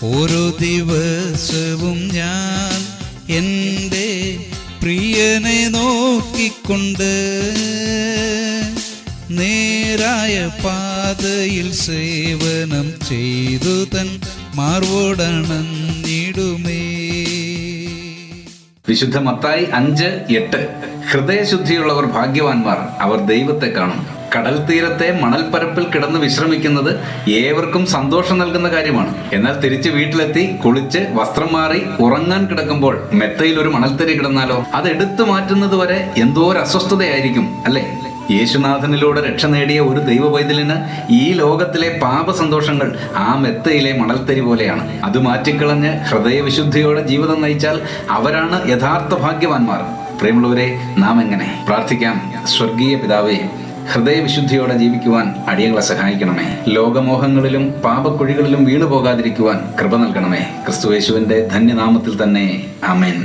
ഓരോ ദിവസവും ഞാൻ എൻ്റെ പ്രിയനെ നോക്കിക്കൊണ്ട് നേരായ പാതയിൽ സേവനം ചെയ്തു തൻ മാർവോടണഞ്ഞിടുമേ. വിശുദ്ധ മത്തായി 5:8. ഹൃദയശുദ്ധിയുള്ളവർ ഭാഗ്യവാന്മാർ, അവർ ദൈവത്തെ കാണും. കടൽ തീരത്തെ മണൽപ്പരപ്പിൽ കിടന്ന് വിശ്രമിക്കുന്നത് ഏവർക്കും സന്തോഷം നൽകുന്ന കാര്യമാണ്. എന്നാൽ തിരിച്ച് വീട്ടിലെത്തി കുളിച്ച് വസ്ത്രം മാറി ഉറങ്ങാൻ കിടക്കുമ്പോൾ മെത്തയിൽ ഒരു മണൽത്തരി കിടന്നാലോ, അത് എടുത്തു മാറ്റുന്നത് വരെ എന്തോ ഒരു അസ്വസ്ഥതയായിരിക്കും, അല്ലേ? യേശുനാഥനിലൂടെ രക്ഷ നേടിയ ഒരു ദൈവ പൈതലിന് ഈ ലോകത്തിലെ പാപസന്തോഷങ്ങൾ ആ മെത്തയിലെ മണൽത്തരി പോലെയാണ്. അത് മാറ്റിക്കളഞ്ഞ് ഹൃദയവിശുദ്ധിയോടെ ജീവിതം നയിച്ചാൽ അവരാണ് യഥാർത്ഥ ഭാഗ്യവാന്മാർ. പ്രിയമുള്ളവരെ, നാം എങ്ങനെ പ്രാർത്ഥിക്കാം? സ്വർഗീയ പിതാവേ, ഹൃദയവിശുദ്ധിയോടെ ജീവിക്കുവാൻ അടിയങ്ങളെ സഹായിക്കണമേ. ലോകമോഹങ്ങളിലും പാപക്കുഴികളിലും വീണു പോകാതിരിക്കുവാൻ കൃപ നൽകണമേ. ക്രിസ്തുയേശുവിന്റെ ധന്യനാമത്തിൽ തന്നെ, ആമേൻ.